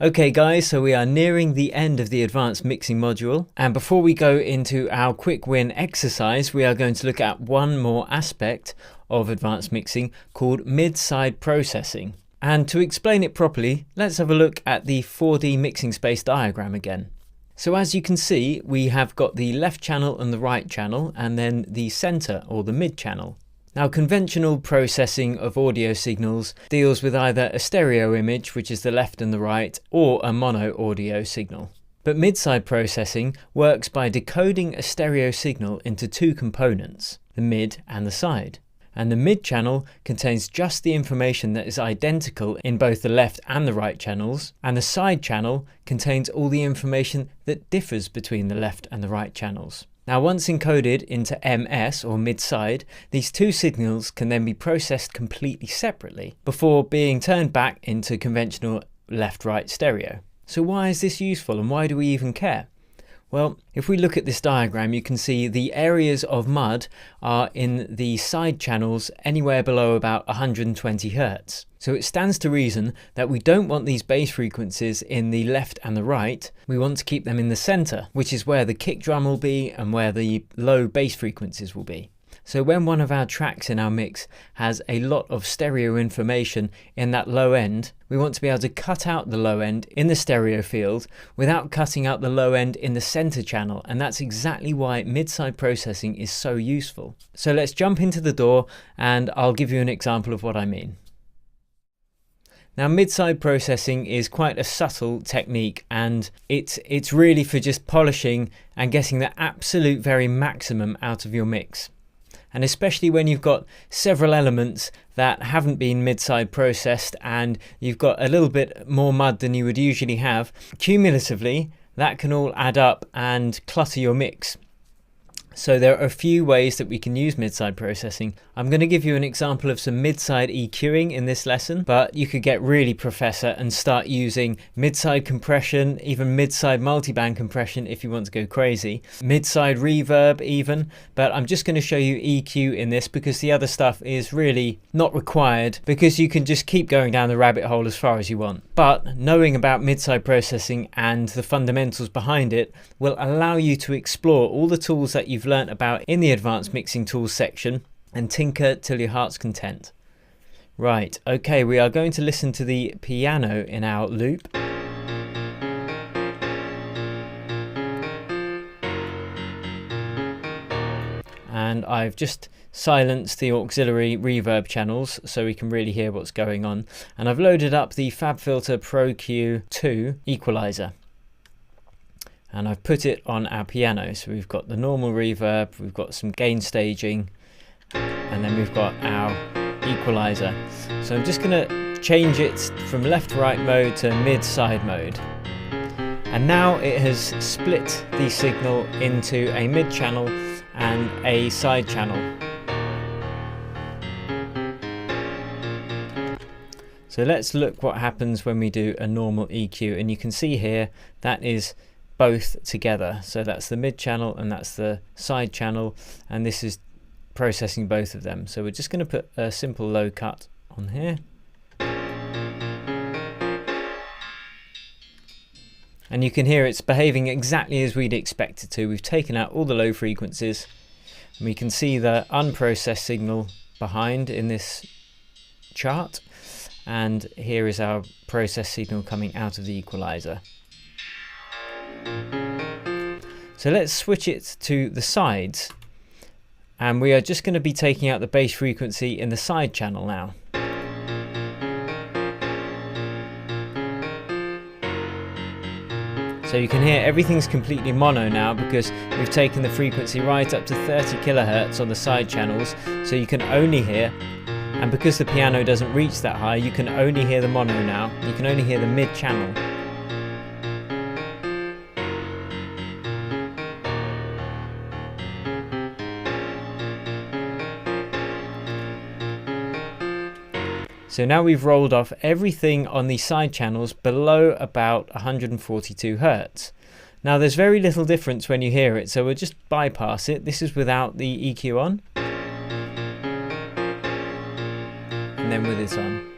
Okay guys, so we are nearing the end of the advanced mixing module, and before we go into our quick win exercise, we are going to look at one more aspect of advanced mixing called mid-side processing. And to explain it properly, let's have a look at the 4D mixing space diagram again. So as you can see, we have got the left channel and the right channel, and then the center or the mid channel. Now, conventional processing of audio signals deals with either a stereo image, which is the left and the right, or a mono audio signal. But mid-side processing works by decoding a stereo signal into two components, the mid and the side. And the mid channel contains just the information that is identical in both the left and the right channels, and the side channel contains all the information that differs between the left and the right channels. Now, once encoded into MS or mid-side, these two signals can then be processed completely separately before being turned back into conventional left-right stereo. So why is this useful and why do we even care? Well, if we look at this diagram, you can see the areas of mud are in the side channels anywhere below about 120 Hz. So it stands to reason that we don't want these bass frequencies in the left and the right. We want to keep them in the center, which is where the kick drum will be and where the low bass frequencies will be. So when one of our tracks in our mix has a lot of stereo information in that low end, we want to be able to cut out the low end in the stereo field without cutting out the low end in the center channel, and that's exactly why mid-side processing is so useful. So let's jump into the DAW and I'll give you an example of what I mean. Now, mid-side processing is quite a subtle technique, and it's really for just polishing and getting the absolute very maximum out of your mix. And especially when you've got several elements that haven't been mid-side processed and you've got a little bit more mud than you would usually have, cumulatively that can all add up and clutter your mix. So there are a few ways that we can use mid-side processing. I'm going to give you an example of some mid-side EQing in this lesson, but you could get really professor and start using mid-side compression, even mid-side multiband compression if you want to go crazy, mid-side reverb even, but I'm just going to show you EQ in this because the other stuff is really not required because you can just keep going down the rabbit hole as far as you want. But knowing about mid-side processing and the fundamentals behind it will allow you to explore all the tools that you've learnt about in the advanced mixing tools section and tinker till your heart's content. Right, okay, we are going to listen to the piano in our loop. And I've just silenced the auxiliary reverb channels so we can really hear what's going on. And I've loaded up the FabFilter Pro Q2 equalizer. And I've put it on our piano. So we've got the normal reverb, we've got some gain staging, and then we've got our equalizer. So I'm just going to change it from left-right mode to mid-side mode. And now it has split the signal into a mid-channel and a side channel. So let's look what happens when we do a normal EQ, and you can see here that is both together. So that's the mid channel and that's the side channel, and this is processing both of them. So we're just going to put a simple low cut on here. And you can hear it's behaving exactly as we'd expect it to. We've taken out all the low frequencies, and we can see the unprocessed signal behind in this chart, and here is our processed signal coming out of the equalizer. So let's switch it to the sides, and we are just going to be taking out the bass frequency in the side channel now. So you can hear everything's completely mono now because we've taken the frequency right up to 30 kHz on the side channels, so you can only hear, and because the piano doesn't reach that high, you can only hear the mono now. You can only hear the mid channel. So now we've rolled off everything on the side channels below about 142 Hz. Now there's very little difference when you hear it, so we'll just bypass it. This is without the EQ on. And then with it on.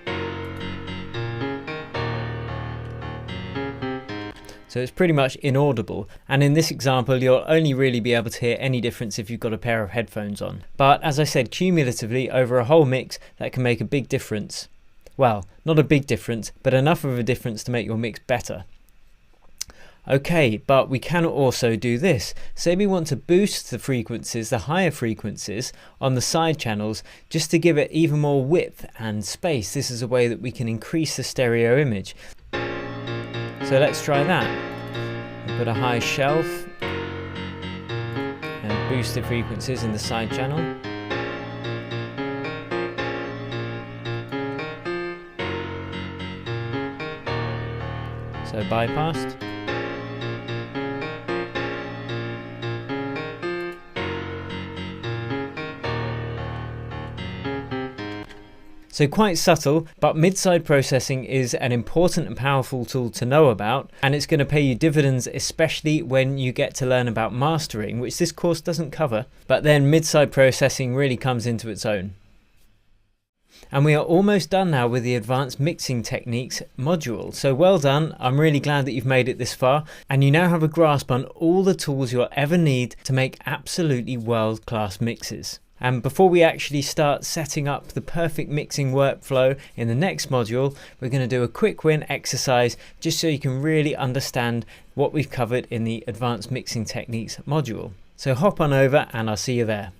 So it's pretty much inaudible, and in this example you'll only really be able to hear any difference if you've got a pair of headphones on. But as I said, cumulatively over a whole mix that can make a big difference. Well, not a big difference, but enough of a difference to make your mix better. Okay, but we can also do this. Say we want to boost the frequencies, the higher frequencies on the side channels, just to give it even more width and space. This is a way that we can increase the stereo image. So let's try that. We'll put a high shelf and boost the frequencies in the side channel. So bypassed. So quite subtle, but mid-side processing is an important and powerful tool to know about, and it's going to pay you dividends, especially when you get to learn about mastering, which this course doesn't cover, but then mid-side processing really comes into its own. And we are almost done now with the advanced mixing techniques module. So well done. I'm really glad that you've made it this far, and you now have a grasp on all the tools you'll ever need to make absolutely world-class mixes. And before we actually start setting up the perfect mixing workflow in the next module, we're going to do a quick win exercise just so you can really understand what we've covered in the advanced mixing techniques module. So hop on over and I'll see you there.